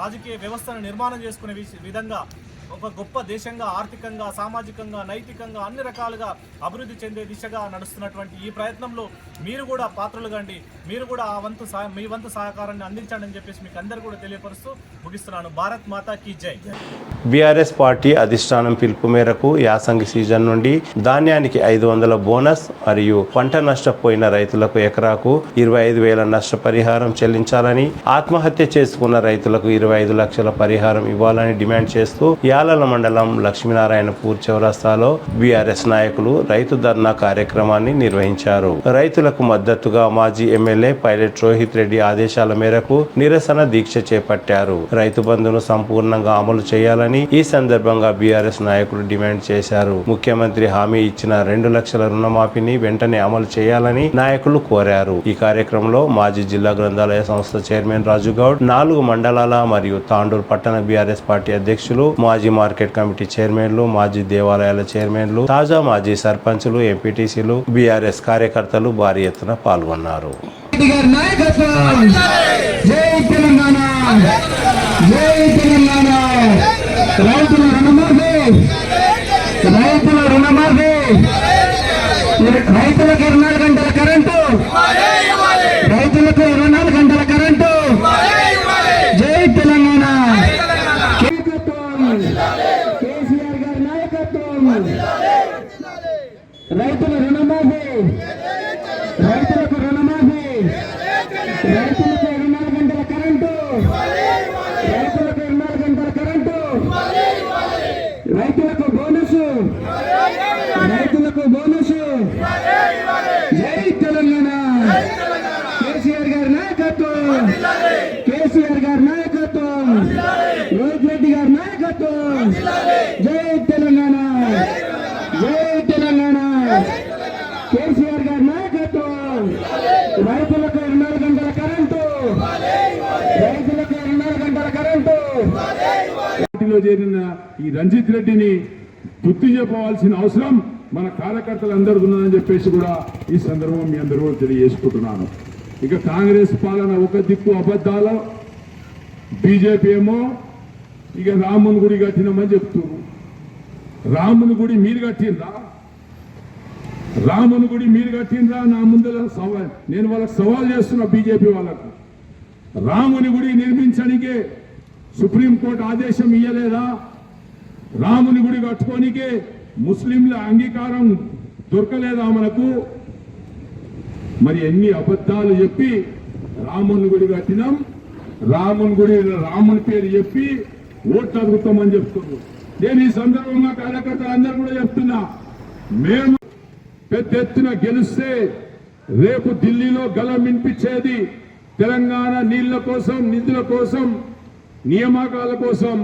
రాజకీయ వ్యవస్థను నిర్మాణం చేసుకునే విధంగా ఒక గొప్ప దేశంగా ఆర్థికంగా, సామాజికంగా, నైతికంగా అన్ని రకాలుగా అభివృద్ధి చెందే దిశగా నడుస్తున్నటువంటి ఈ ప్రయత్నంలో మీరు కూడా పాత్రలు కండి, మీరు కూడా మీ వంతు సహకారాన్ని అందించండి అని చెప్పేసి మీకు అందరూ కూడా తెలియపరుస్తూ ముగిస్తున్నాను. భారత్ మాతా కీ జై. బీఆర్ఎస్ పార్టీ అధిష్టానం పిలుపు మేరకు యాసంగి సీజన్ నుండి ధాన్యానికి 500 బోనస్ మరియు పంట నష్టపోయిన రైతులకు ఎకరాకు 25,000 నష్టపరిహారం చెల్లించాలని, ఆత్మహత్య చేసుకున్న రైతులకు 25 లక్షల పరిహారం ఇవ్వాలని డిమాండ్ చేస్తూ యాలల మండలం లక్ష్మీనారాయణపూర్ చౌరస్తాలో బీఆర్ఎస్ నాయకులు రైతు ధర్నా కార్యక్రమాన్ని నిర్వహించారు. రైతులకు మద్దతుగా మాజీ ఎమ్మెల్యే పైలట్ రోహిత్ రెడ్డి ఆదేశాల మేరకు నిరసన దీక్ష చేపట్టారు. రైతు బంధును సంపూర్ణంగా అమలు చేయాలని ఈ సందర్భంగా బీఆర్ఎస్ నాయకులు డిమాండ్ చేశారు. ముఖ్యమంత్రి హామీ ఇచ్చిన 2 లక్షల రుణమాఫీని వెంటనే అమలు చేయాలని నాయకులు కోరారు. ఈ కార్యక్రమంలో మాజీ జిల్లా గ్రంథాలయ సంస్థ చైర్మన్ రాజుగౌడ్, 4 మండలాల మరియు తాండూరు పట్టణ బీఆర్ఎస్ పార్టీ అధ్యక్షులు, మాజీ మార్కెట్ కమిటీ చైర్మన్లు, మాజీ దేవాలయాల చైర్మన్లు, తాజా మాజీ సర్పంచులు, ఎంపీటీసీలు, బీఆర్ఎస్ కార్యకర్తలు భారీ ఎత్తున పాల్గొన్నారు. రైతుల రుణమాఫీ, రైతులకు 24 గంటల కరెంటు, రైతులకు 24 గంటల కరెంటు. జై తెలంగాణ. కేసీఆర్ గారి నాయకత్వం. రైతుల రుణమాఫీ, రైతులకు రుణమాఫీ, రైతులకు 24 గంటల కరెంటు, రైతులకు 24 గంటల కరెంటు, రైతులకు బోనస్, రైతులకు బోనస్. జై తెలంగాణ. కేసీఆర్ గారి నాయకత్వం, కేసీఆర్ గారి నాయకత్వం, రోహిత్ రెడ్డి గారి నాయకత్వం. జై తెలంగాణ, జై తెలంగాణ. కేసీఆర్ గారి నాయకత్వం. రైతులకు 24 గంటల కరెంటు, రైతులకు 24 గంటల కరెంటు. పార్టీలో చేరిన ఈ రంజిత్ రెడ్డిని గుర్తు చెప్పవలసిన అవసరం మన కార్యకర్తలు అందరూ ఉన్నదని చెప్పేసి కూడా ఈ సందర్భం మీ అందరూ తెలియజేసుకుంటున్నాను. ఇక కాంగ్రెస్ పాలన ఒక దిక్కు అబద్ధాలు, బీజేపీ ఏమో ఇక రాముని గుడి కట్టినామని చెప్తున్నారు. రాముని గుడి మీరు కట్టినరా? రాముని గుడి మీరు కట్టినరా? నా ముందర సవాల్, నేను వాళ్ళకి సవాల్ చేస్తున్నా బీజేపీ వాళ్ళకు. రాముని గుడి నిర్మించడానికే సుప్రీంకోర్టు ఆదేశం ఇయ్యలేదా? రాముని గుడి కట్టుకోనికే ముస్లింల అంగీకారం దొరకలేదా మనకు? మరి ఎన్ని అబద్ధాలు చెప్పి రాముని గుడి కట్టినాం, రాముని గుడి రాముని పేరు చెప్పి ఓట్లు అడుగుతామని చెప్తున్నారు. నేను ఈ సందర్భంగా కార్యకర్తలందరూ కూడా చెప్తున్నా, మేము పెద్ద ఎత్తున గెలిస్తే రేపు ఢిల్లీలో గలం వినిపించేది తెలంగాణ నీళ్ల కోసం, నిధుల కోసం, నియామకాల కోసం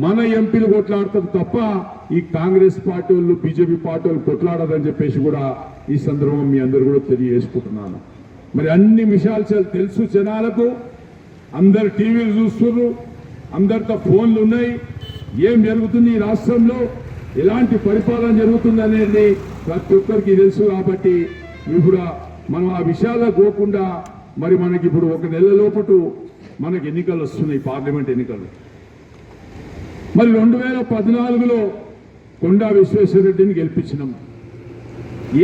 మన ఎంపీలు కొట్లాడతారు తప్ప ఈ కాంగ్రెస్ పార్టీ వాళ్ళు, బీజేపీ పార్టీ వాళ్ళు కొట్లాడదని చెప్పేసి కూడా ఈ సందర్భంగా మీ అందరూ కూడా తెలియజేసుకుంటున్నాను. మరి అన్ని విషయాలు తెలుసు జనాలకు, అందరు టీవీలు చూస్తున్నారు, అందరితో ఫోన్లు ఉన్నాయి, ఏం జరుగుతుంది ఈ రాష్ట్రంలో, ఎలాంటి పరిపాలన జరుగుతుంది అనేది ప్రతి ఒక్కరికి తెలుసు. కాబట్టి ఇప్పుడు మనం ఆ విషయాలకు పోకుండా మరి మనకి ఇప్పుడు ఒక నెల లోపటు మనకి ఎన్నికలు వస్తున్నాయి, పార్లమెంట్ ఎన్నికలు. మరి 2014లో కొండా విశ్వేశ్వరరెడ్డిని గెలిపించినాం.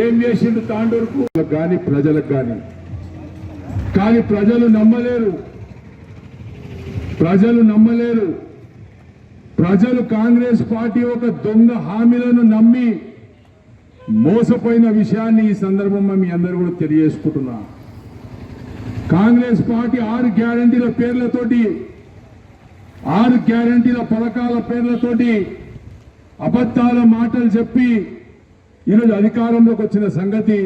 ఏం చేసిండు తాండూరుకు కానీ ప్రజలకు కానీ ప్రజలు నమ్మలేరు. ప్రజలు కాంగ్రెస్ పార్టీ ఒక దొంగ హామీలను నమ్మి మోసపోయిన విషయాన్ని ఈ సందర్భంగా మీ అందరూ కూడా తెలియజేసుకుంటున్నా. కాంగ్రెస్ పార్టీ 6 గ్యారంటీల పేర్లతోటి, 6 గ్యారంటీల పథకాల పేర్లతోటి అబద్ధాల మాటలు చెప్పి ఈరోజు అధికారంలోకి వచ్చిన సంగతి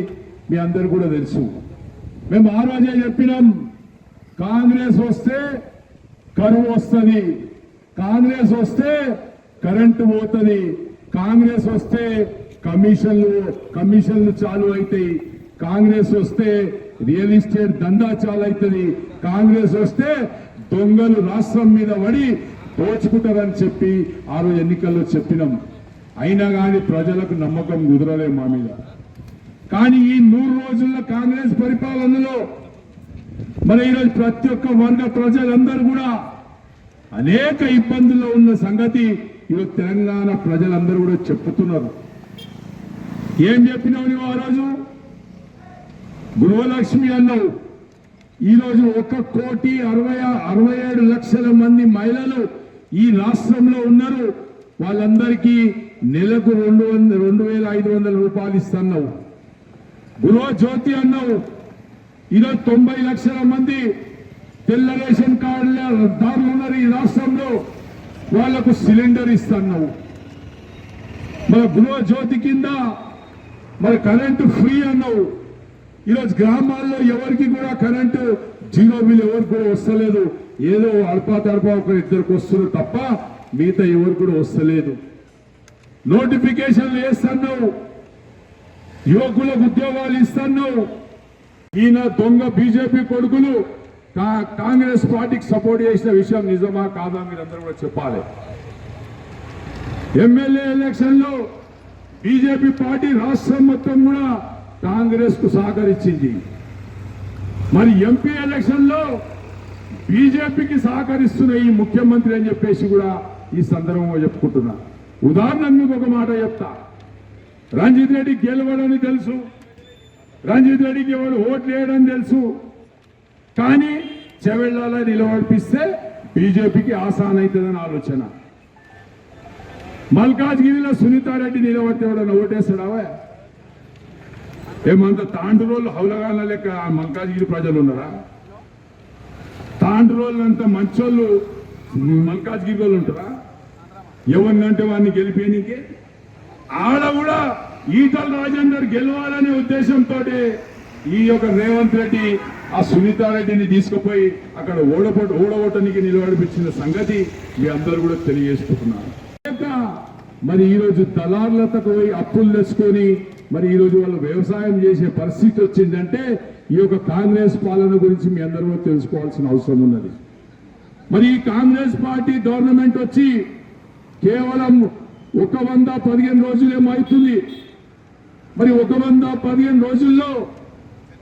మీ అందరూ కూడా తెలుసు. మేము ఆ రోజే చెప్పినాం, కాంగ్రెస్ వస్తే కరువు వస్తుంది, కాంగ్రెస్ వస్తే కరెంటు పోతుంది, కాంగ్రెస్ వస్తే కమిషన్లు చాలు అవుతాయి, కాంగ్రెస్ వస్తే రియల్ ఎస్టేట్ దందా చాలు అవుతుంది, కాంగ్రెస్ వస్తే దొంగలు రాష్ట్రం మీద పడి దోచుకుంటారని చెప్పి ఆ రోజు ఎన్నికల్లో చెప్పినాం. అయినా కానీ ప్రజలకు నమ్మకం కుదరలే మా మీద. కానీ ఈ 100 రోజుల్లో కాంగ్రెస్ పరిపాలనలో మన ఈరోజు ప్రతి ఒక్క వర్గ ప్రజలందరూ కూడా అనేక ఇబ్బందుల్లో ఉన్న సంగతి ఈరోజు తెలంగాణ ప్రజలందరూ కూడా చెప్పుతున్నారు. ఏం చెప్పినావు నువ్వు ఆ రోజు? గృహలక్ష్మి అన్నావు. ఈరోజు 1,67,00,000 మంది మహిళలు ఈ రాష్ట్రంలో ఉన్నారు. వాళ్ళందరికీ నెలకు 2,500 రూపాయలు ఇస్తున్నావు. గృహ జ్యోతి అన్నావు. ఈరోజు 90 లక్షల మంది తెల్ల రేషన్ కార్డుదారులు ఉన్నారు ఈ రాష్ట్రంలో, వాళ్లకు సిలిండర్ ఇస్తున్నావు. మన గృహ జ్యోతి కింద మన కరెంటు ఫ్రీ అన్నావు. ఈరోజు గ్రామాల్లో ఎవరికి కూడా కరెంటు జీరో బిల్ ఎవరికి కూడా వస్తలేదు. ఏదో అల్పా ఒకరిద్దరికి వస్తున్నారు తప్ప మిగతా ఎవరు కూడా వస్తలేదు. నోటిఫికేషన్లు వేస్తున్నావు, యువకులకు ఉద్యోగాలు ఇస్తున్నావు. ఈయన దొంగ బీజేపీ కొడుకులు కాంగ్రెస్ పార్టీకి సపోర్ట్ చేసిన విషయం నిజమా కాదా మీరందరూ కూడా చెప్పాలి. ఎమ్మెల్యే ఎలక్షన్ లో బీజేపీ పార్టీ రాష్ట్రం మొత్తం కూడా కాంగ్రెస్ కు సహకరించింది. మరి ఎంపీ ఎలక్షన్ లో బీజేపీకి సహకరిస్తున్న ఈ ముఖ్యమంత్రి అని చెప్పేసి కూడా ఈ సందర్భంగా చెప్పుకుంటున్నా. ఉదాహరణకు మీకు ఒక మాట చెప్తా. రంజిత్ రెడ్డి గెలవడని తెలుసు, రంజిత్ రెడ్డికి ఎవరు ఓట్లు వేయడం తెలుసు. కానీ చెవెళ్ళాల నిలబడిపిస్తే బీజేపీకి ఆసాన్ అవుతుందని ఆలోచన. మల్కాజ్గిరిలో సునీతారెడ్డి నిలబడితే ఎవడన్నా ఓటేస్తాడావా? ఏమంత తాండ్రోళ్ళు హౌలగాళ్ళ లెక్క మల్కాజ్గిరి ప్రజలు ఉన్నారా? తాండ్రోళ్ళంతా మంచోళ్ళు మల్కాజ్గిరి వాళ్ళు ఉంటారా? ఎవరినంటే వాడిని గెలిపేనికే ఆడ కూడా ఈటల రాజేందర్ గెలవాలనే ఉద్దేశంతో ఈ యొక్క రేవంత్ రెడ్డి ఆ సునీతారెడ్డిని తీసుకుపోయి అక్కడ ఓడగొట్టనికి నిలబడిపించిన సంగతి మీ అందరూ కూడా తెలియజేసుకుంటున్నారు. మరి ఈరోజు దళార్లతకు పోయి అప్పులు తెచ్చుకొని మరి ఈరోజు వాళ్ళు వ్యవసాయం చేసే పరిస్థితి వచ్చిందంటే ఈ యొక్క కాంగ్రెస్ పాలన గురించి మీ అందరూ తెలుసుకోవాల్సిన అవసరం ఉన్నది. మరి ఈ కాంగ్రెస్ పార్టీ గవర్నమెంట్ వచ్చి కేవలం 115 రోజులేమో అవుతుంది. మరి 115 రోజుల్లో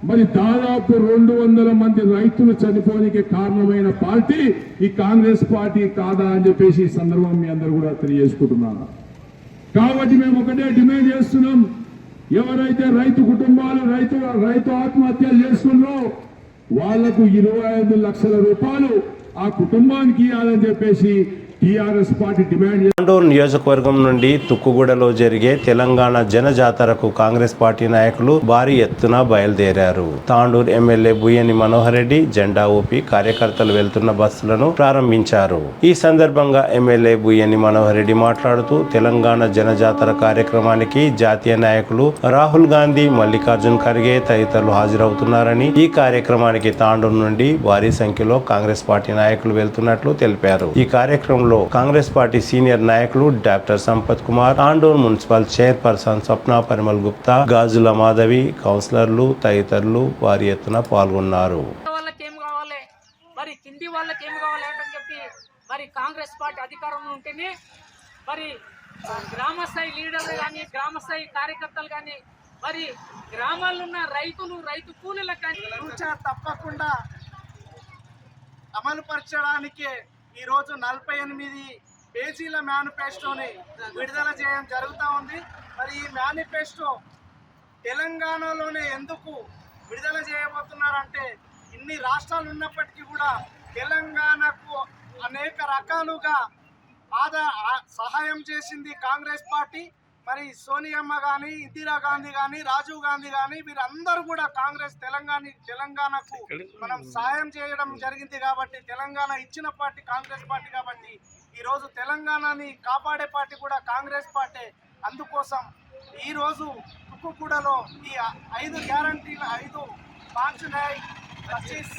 మరి దాదాపు 200 మంది రైతులు చనిపోనికి కారణమైన పార్టీ ఈ కాంగ్రెస్ పార్టీ కాదా అని చెప్పేసి ఈ సందర్భం మీ అందరూ కూడా తెలియజేసుకుంటున్నాను. కాబట్టి మేము ఒకటే డిమాండ్ చేస్తున్నాం, ఎవరైతే రైతు కుటుంబాలు రైతు ఆత్మహత్యలు చేస్తున్నారో వాళ్లకు 25 లక్షల రూపాయలు ఆ కుటుంబానికి ఇవ్వాలని చెప్పేసి టీఆర్ఎస్ పార్టీ డిమాండ్ తాండూరు నియోజకవర్గం నుండి తుక్కుగూడలో జరిగే తెలంగాణ జనజాతరకు కాంగ్రెస్ పార్టీ నాయకులు భారీ ఎత్తున బయలుదేరారు. తాండూరు ఎమ్మెల్యే బుయ్యని మనోహర్ రెడ్డి జెండా ఊపి కార్యకర్తలు వెళ్తున్న బస్సులను ప్రారంభించారు. ఈ సందర్భంగా ఎమ్మెల్యే బుయ్యని మనోహర్ రెడ్డి మాట్లాడుతూ తెలంగాణ జనజాతర కార్యక్రమానికి జాతీయ నాయకులు రాహుల్ గాంధీ, మల్లికార్జున్ ఖర్గే తదితరులు హాజరవుతున్నారని, ఈ కార్యక్రమానికి తాండూరు నుండి భారీ సంఖ్యలో కాంగ్రెస్ పార్టీ నాయకులు వెళ్తున్నట్లు తెలిపారు. ఈ కార్యక్రమంలో కాంగ్రెస్ పార్టీ సీనియర్ నాయకులు doctor Sampath Kumar, Tandur municipal chairperson Swapna Parimal Gupta, Gajula Madhavi, కౌన్సిలర్లు తదితరులు భారీ ఎత్తున పాల్గొన్నారు. మరి కింది వాళ్ళకి ఏం కావాలి అని చెప్పి మరి కాంగ్రెస్ పార్టీ అధికారంలో ఉంటేనే మరి గ్రామ స్థాయి లీడర్లు కానీ, గ్రామ స్థాయి కార్యకర్తలు కానీ, మరి గ్రామాల్లో ఉన్న రైతులు, రైతు కూలీలకు కానీ తప్పకుండా అమలుపరచడానికి ఈరోజు 48 పేజీల మేనిఫెస్టోని విడుదల చేయడం జరుగుతూ ఉంది. మరి ఈ మేనిఫెస్టో తెలంగాణలోనే ఎందుకు విడుదల చేయబోతున్నారంటే, ఇన్ని రాష్ట్రాలు ఉన్నప్పటికీ కూడా తెలంగాణకు అనేక రకాలుగా సహాయం చేసింది కాంగ్రెస్ పార్టీ. మరి సోనియమ్మ కానీ, ఇందిరాగాంధీ కానీ, రాజీవ్ గాంధీ కానీ వీరందరూ కూడా తెలంగాణకు మనం సహాయం చేయడం జరిగింది. కాబట్టి తెలంగాణ ఇచ్చిన పార్టీ కాంగ్రెస్ పార్టీ. కాబట్టి ఈరోజు తెలంగాణని కాపాడే పార్టీ కూడా కాంగ్రెస్ పార్టీ. అందుకోసం ఈరోజు తుక్కుగూడలో ఈ 5 గ్యారంటీల 5 మార్చున్నాయి 25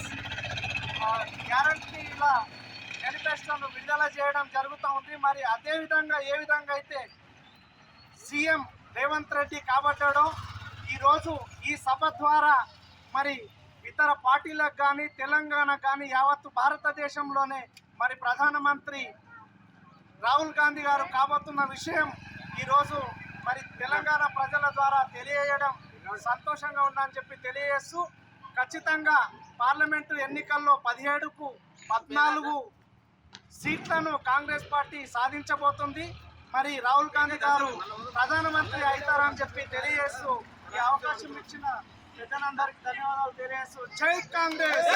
గ్యారంటీల మేనిఫెస్టోను విడుదల చేయడం జరుగుతూ ఉంది. మరి అదేవిధంగా ఏ విధంగా అయితే సీఎం రేవంత్ రెడ్డి కాబట్టాడో ఈరోజు ఈ సభ ద్వారా మరి ఇతర పార్టీలకు కానీ, తెలంగాణ కానీ, యావత్తు భారతదేశంలోనే మరి ప్రధానమంత్రి రాహుల్ గాంధీ గారు కాబోతున్న విషయం ఈరోజు మరి తెలంగాణ ప్రజల ద్వారా తెలియజేయడం సంతోషంగా ఉందని చెప్పి తెలియజేస్తూ, ఖచ్చితంగా పార్లమెంటు ఎన్నికల్లో 17కు 14 సీట్లను కాంగ్రెస్ పార్టీ సాధించబోతుంది. మరి రాహుల్ గాంధీ గారు ప్రధానమంత్రి అవుతారని చెప్పి తెలియజేస్తూ, ఈ అవకాశం ఇచ్చిన పెద్దలందరికీ ధన్యవాదాలు తెలియజేస్తూ, జై కాంగ్రెస్.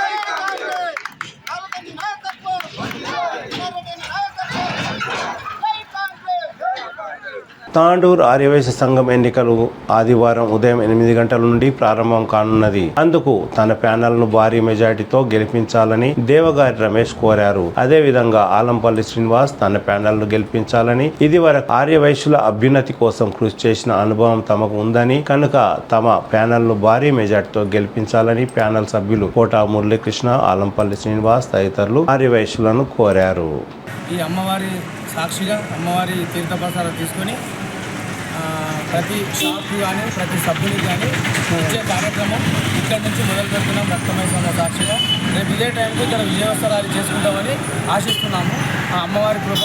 తాండూరు ఆర్యవైశ్య సంఘం ఎన్నికలు ఆదివారం ఉదయం 8 గంటల నుండి ప్రారంభం కానున్నది. అందుకు తన ప్యానెల్ను భారీ మెజార్టీతో గెలిపించాలని దేవగారి రమేష్ కోరారు. అదే విధంగా ఆలంపల్లి శ్రీనివాస్ తన ప్యానెల్ను గెలిపించాలని, ఇదివరకు ఆర్యవైశ్యుల అభ్యున్నతి కోసం కృషి చేసిన అనుభవం తమకు ఉందని, కనుక తమ ప్యానెల్ను భారీ మెజార్టీతో గెలిపించాలని ప్యానెల్ సభ్యులు కోట మురళీకృష్ణ, ఆలంపల్లి శ్రీనివాస్ తదితరులు ఆర్యవైశ్యులను కోరారు. ఈ అమ్మవారి సాక్షిగా అమ్మవారి తీర్థప్రసాదం తీసుకొని ప్రతి షాప్కి కానీ, ప్రతి సభ్యునికి కానీ ఇచ్చే కార్యక్రమం ఇక్కడి నుంచి మొదలు పెడుతున్నాం. రక్తమయ సాక్షిగా రేపు ఇదే టైంకి ఇక్కడ విజయోత్సవాలు చేసుకుంటామని ఆశిస్తున్నాము. ఆ అమ్మవారి కృప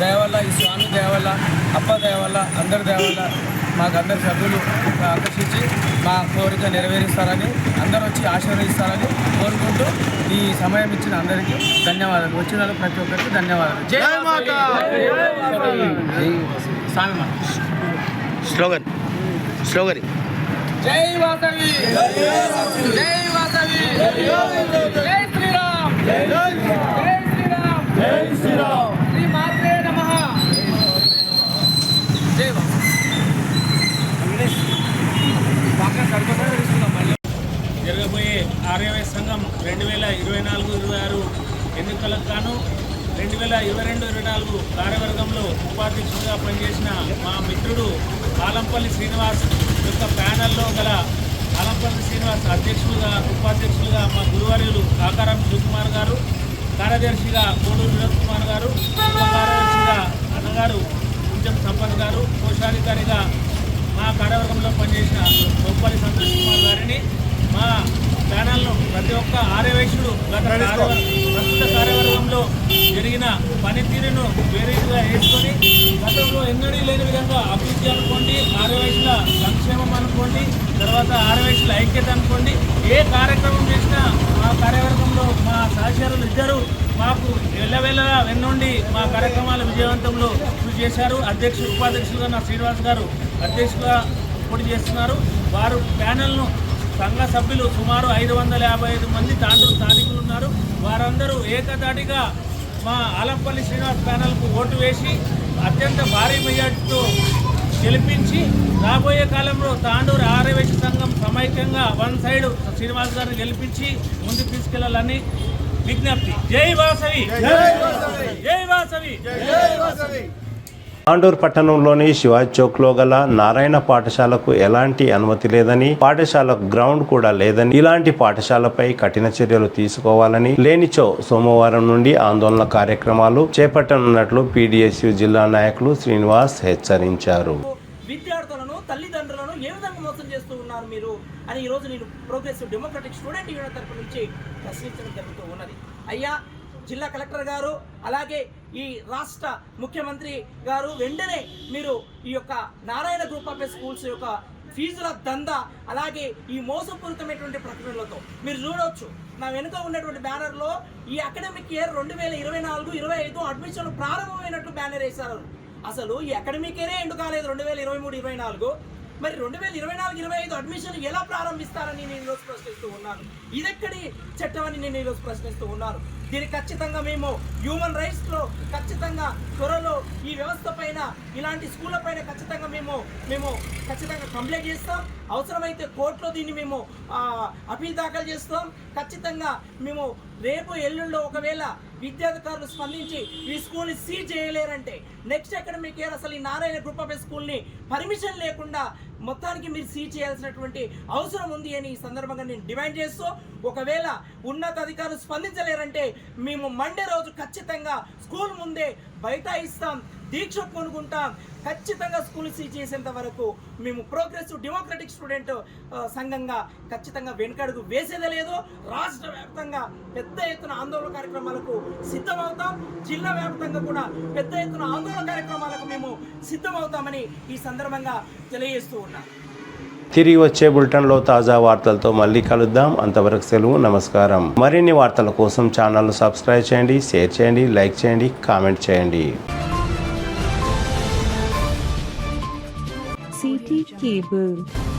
దయ వల్ల, ఈ స్వామి దయ వల్ల, అప్ప దయ వల్ల, అందరి దయ వల్ల మాకు అందరి సభ్యులు ఆకర్షించి మా కోరిక నెరవేరుస్తారని, అందరూ వచ్చి ఆశీర్వదిస్తారని కోరుకుంటూ ఈ సమయం ఇచ్చిన అందరికీ ధన్యవాదాలు. వచ్చిన వాళ్ళకి ప్రతి ఒక్కరికి ధన్యవాదాలు. జై మాతా. స్వామి మా స్లోగన్ జై వాసవి, జై వాసవి, జై శ్రీరామ్, జై శ్రీరామ్, జై శ్రీరామ్, శ్రీ మాత్రే నమః. జై జరగబోయే ఆర్యవైశ్య సంఘం 2024-26 ఎన్నికలకు గాను 2022-24 కార్యవర్గంలో ఉపాధ్యక్షుడిగా పనిచేసిన మా మిత్రుడు ఆలంపల్లి శ్రీనివాస్ యొక్క ప్యానెల్లో గల ఆలంపల్లి శ్రీనివాస్ అధ్యక్షులుగా, ఉపాధ్యక్షులుగా మా గురువర్యులు కాకారం శివకుమార్ గారు, కార్యదర్శిగా కోడూరు వినోద్ కుమార్ గారు, ఉప కార్యదర్శిగా అన్నగారు కొంచెం సంపత్ గారు, కోశాధికారిగా మా కార్యవర్గంలో పనిచేసిన గొప్పలి సంతోష్ కుమార్ గారిని, మా ప్యానెల్ను ప్రతి ఒక్క ఆర్యవైశ్యుడు ప్రస్తుత కార్యవర్గంలో జరిగిన పనితీరును వేరేగా వేసుకొని గతంలో ఎన్నడూ లేని విధంగా అభివృద్ధి అనుకోండి, ఆర్యవైశ్యుల సంక్షేమం అనుకోండి, తర్వాత ఆర్యవైశ్యుల ఐక్యత అనుకోండి, ఏ కార్యక్రమం చేసినా మా కార్యవర్గంలో మా సహచరులు ఇద్దరు మాకు ఎల్లవేళలా వెన్నుండి మా కార్యక్రమాల విజయవంతంలో కృషి చేశారు. అధ్యక్షులు, ఉపాధ్యక్షులుగా నా శ్రీనివాస్ గారు అధ్యక్షులుగా పోటీ చేస్తున్నారు. వారు ప్యానెల్ను సంఘ సభ్యులు సుమారు 555 మంది తాండూరు స్థానికులు ఉన్నారు. వారందరూ ఏకతాటిగా మా ఆలంపల్లి శ్రీనివాస్ ప్యానల్కు ఓటు వేసి అత్యంత భారీ మెజార్టీతో గెలిపించి రాబోయే కాలంలో తాండూరు ఆర్యవైశ్య సంఘం సమైక్యంగా వన్ సైడ్ శ్రీనివాస్ గారిని గెలిపించి ముందుకు తీసుకెళ్లాలని విజ్ఞప్తి. జై వాసవి, జై వాసవి. తాండూరు పట్టణంలోని శివాజీ చౌక్ లో గల నారాయణ పాఠశాలకు ఎలాంటి అనుమతి లేదని, పాఠశాలకు గ్రౌండ్ కూడా లేదని, ఇలాంటి పాఠశాలపై కఠిన చర్యలు తీసుకోవాలని, లేనిచో సోమవారం నుండి ఆందోళన కార్యక్రమాలు చేపట్టనున్నట్లు PDSU జిల్లా నాయకులు శ్రీనివాస్ హెచ్చరించారు. విద్యార్థులను, తల్లిదండ్రులను ఏ విధంగా మోసం చేస్తూ ఉన్నారు మీరు అని ఈరోజు నేను ప్రోగ్రెసివ్ డెమోక్రటిక్ స్టూడెంట్ యూనియన్ తరఫు నుంచి ప్రశ్నించడం జరుగుతూ ఉన్నది. అయ్యా, జిల్లా కలెక్టర్ గారు అలాగే ఈ రాష్ట్ర ముఖ్యమంత్రి గారు వెంటనే మీరు ఈ యొక్క నారాయణ గ్రూప్ ఆఫ్ స్కూల్స్ యొక్క ఫీజుల దందా అలాగే ఈ మోసపూరితమైనటువంటి ప్రకటనలతో మీరు చూడవచ్చు. నా వెనుక ఉన్నటువంటి బ్యానర్లో ఈ అకాడమిక్ ఇయర్ 2024-25 అడ్మిషన్లు ప్రారంభమైనట్లు బ్యానర్ వేశారు. అసలు ఈ అకాడమిక్ ఇయరే ఎండు కాలేదు 2023-24. మరి 2024-25 అడ్మిషన్ ఎలా ప్రారంభిస్తారని నేను ఈరోజు ప్రశ్నిస్తూ ఉన్నాను. ఇదెక్కడి చట్టం అని నేను ఈరోజు ప్రశ్నిస్తూ ఉన్నాను. దీనికి ఖచ్చితంగా మేము హ్యూమన్ రైట్స్లో ఖచ్చితంగా త్వరలో ఈ వ్యవస్థ పైన ఇలాంటి స్కూళ్ళ పైన ఖచ్చితంగా మేము ఖచ్చితంగా కంప్లైంట్ చేస్తాం. అవసరమైతే కోర్టులో దీన్ని మేము అపీల్ దాఖలు చేస్తాం. ఖచ్చితంగా మేము రేపు ఎల్లుండో ఒకవేళ విద్యాధికారులు స్పందించి ఈ స్కూల్ని సీజ్ చేయలేరంటే నెక్స్ట్ అకాడమిక్ ఇయర్ అసలు ఈ నారాయణ గ్రూప్ ఆఫ్ స్కూల్ని పర్మిషన్ లేకుండా మొత్తానికి మీరు సీజ్ చేయాల్సినటువంటి అవసరం ఉంది అని ఈ సందర్భంగా నేను డిమాండ్ చేస్తూ, ఒకవేళ ఉన్నతాధికారులు స్పందించలేరంటే మేము మండే రోజు ఖచ్చితంగా స్కూల్ ముందే బైఠాయిస్తాం, దీక్ష కొనుక్కుంటాం. ఖచ్చితంగా స్కూల్ సీజ్ చేసేంత వరకు మేము ప్రోగ్రెసివ్ డెమోక్రటిక్ స్టూడెంట్ సంఘంగా ఖచ్చితంగా వెనుకడుగు వేసేదే లేదు. రాష్ట్ర వ్యాప్తంగా పెద్ద ఎత్తున ఆందోళన కార్యక్రమాలకు సిద్ధమవుతాం. జిల్లా వ్యాప్తంగా కూడా పెద్ద ఎత్తున ఆందోళన కార్యక్రమాలకు మేము సిద్ధమవుతామని ఈ సందర్భంగా తెలియజేస్తూ ఉన్నాం. తిరిగి వచ్చే బులెటిన్లో తాజా వార్తలతో మళ్ళీ కలుద్దాం. అంతవరకు సెలవు, నమస్కారం. మరిన్ని వార్తల కోసం ఛానల్ను సబ్స్క్రైబ్ చేయండి, షేర్ చేయండి, లైక్ చేయండి, కామెంట్ చేయండి. CT Cable.